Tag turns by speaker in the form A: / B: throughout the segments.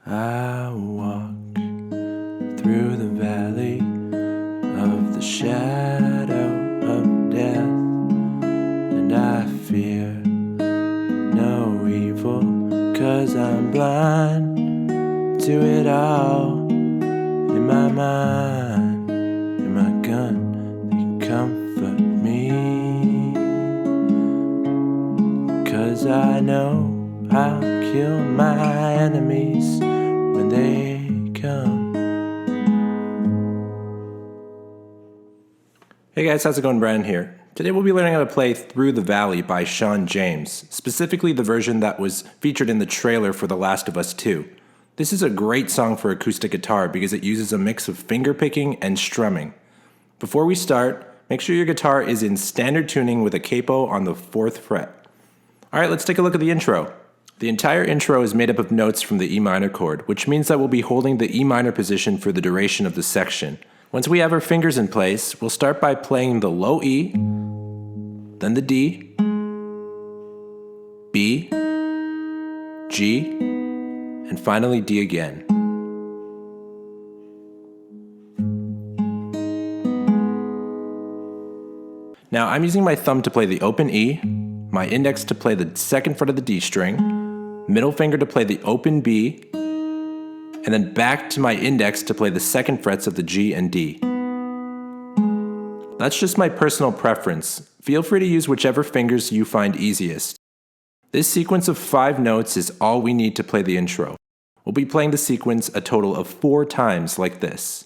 A: I walk through the valley of the shadow of death, and I fear no evil, 'cause I'm blind to it all. In my mind, in my gun, they comfort me, 'cause I know I'll kill my enemies when they come.
B: Hey guys, how's it going? Brian here. Today we'll be learning how to play Through the Valley by Shawn, specifically the version that was featured in the trailer for The Last of Us 2. This is a great song for acoustic guitar because it uses a mix of finger picking and strumming. Before we start, make sure your guitar is in standard tuning with a capo on the 4th fret. Alright, let's take a look at the intro. The entire intro is made up of notes from the E minor chord, which means that we'll be holding the E minor position for the duration of the section. Once we have our fingers in place, we'll start by playing the low E, then the D, B, G, and finally D again. Now I'm using my thumb to play the open E, my index to play the 2nd fret of the D string, middle finger to play the open B, and then back to my index to play the 2nd frets of the G and D. That's just my personal preference. Feel free to use whichever fingers you find easiest. This sequence of 5 notes is all we need to play the intro. We'll be playing the sequence a total of 4 times like this.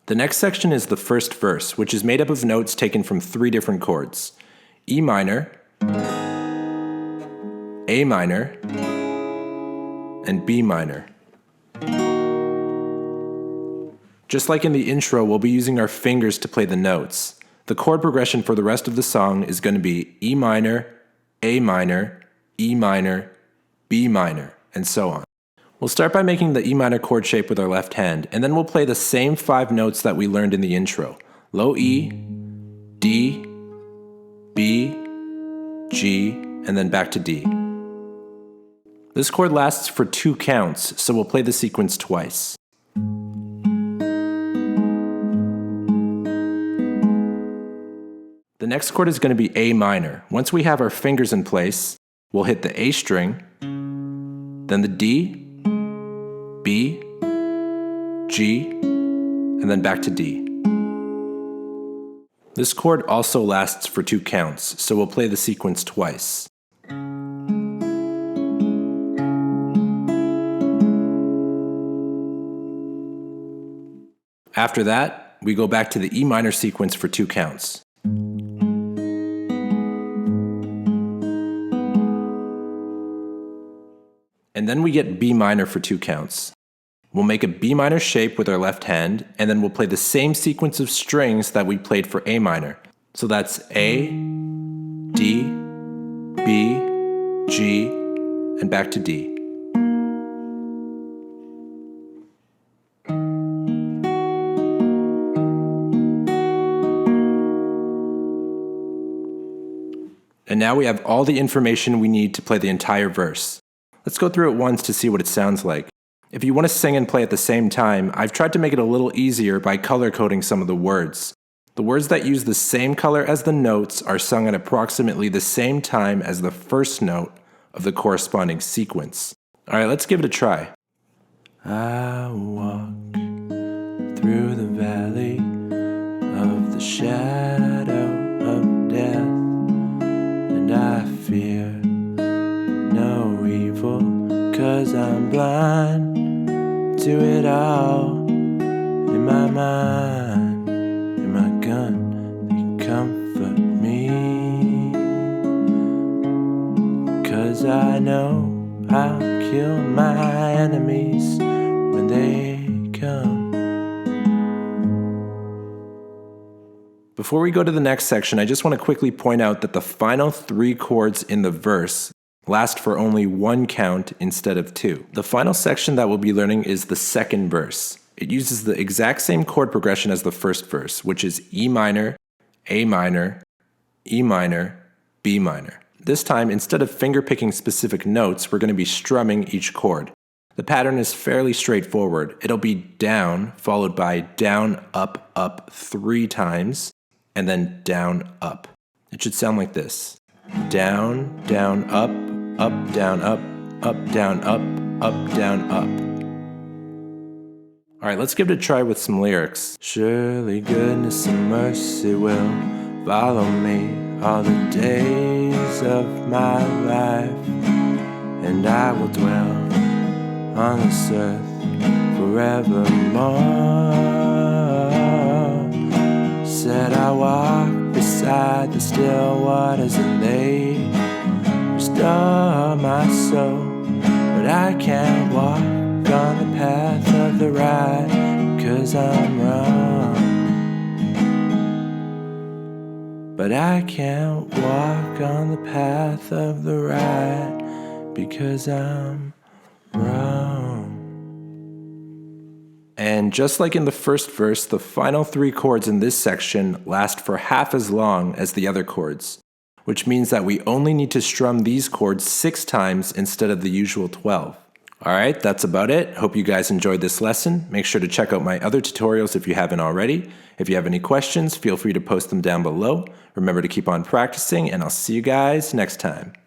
B: The next section is the first verse, which is made up of notes taken from 3 different chords: E minor, A minor, and B minor. Just like in the intro, we'll be using our fingers to play the notes. The chord progression for the rest of the song is going to be E minor, A minor, E minor, B minor, and so on. We'll start by making the E minor chord shape with our left hand, and then we'll play the same 5 notes that we learned in the intro: low E, D, B, G, and then back to D. This chord lasts for 2 counts, so we'll play the sequence twice. The next chord is going to be A minor. Once we have our fingers in place, we'll hit the A string, then the D, B, G, and then back to D. This chord also lasts for 2 counts, so we'll play the sequence twice. After that, we go back to the E minor sequence for 2 counts. And then we get B minor for 2 counts. We'll make a B minor shape with our left hand, and then we'll play the same sequence of strings that we played for A minor. So that's A, D, B, G, and back to D. And now we have all the information we need to play the entire verse. Let's go through it once to see what it sounds like. If you want to sing and play at the same time, I've tried to make it a little easier by color coding some of the words. The words that use the same color as the notes are sung at approximately the same time as the first note of the corresponding sequence. Alright, let's give it a try.
A: I walk through the valley of the shadow of death, and I fear no evil, 'cause I'm blind to it all. In my mind, in my gun, they comfort me, 'cause I know I'll kill my enemies when they come.
B: Before we go to the next section, I just want to quickly point out that the final 3 chords in the verse last for only 1 count instead of 2. The final section that we'll be learning is the second verse. It uses the exact same chord progression as the first verse, which is E minor, A minor, E minor, B minor. This time, instead of finger-picking specific notes, we're going to be strumming each chord. The pattern is fairly straightforward. It'll be down, followed by down, up 3 times, and then down, up. It should sound like this. Down, down, up, down, up, down, up, down, up. Alright, let's give it a try with some lyrics. Surely goodness and mercy will follow me all the days of my life, and I will dwell on this earth forevermore. Said I walk beside the still waters and they restore my soul, but I can't walk on the path of the right because I'm wrong. But I can't walk on the path of the right because I'm wrong. And just like in the first verse, the final 3 chords in this section last for half as long as the other chords, which means that we only need to strum these chords 6 times instead of the usual 12. Alright, that's about it. Hope you guys enjoyed this lesson. Make sure to check out my other tutorials if you haven't already. If you have any questions, feel free to post them down below. Remember to keep on practicing, and I'll see you guys next time.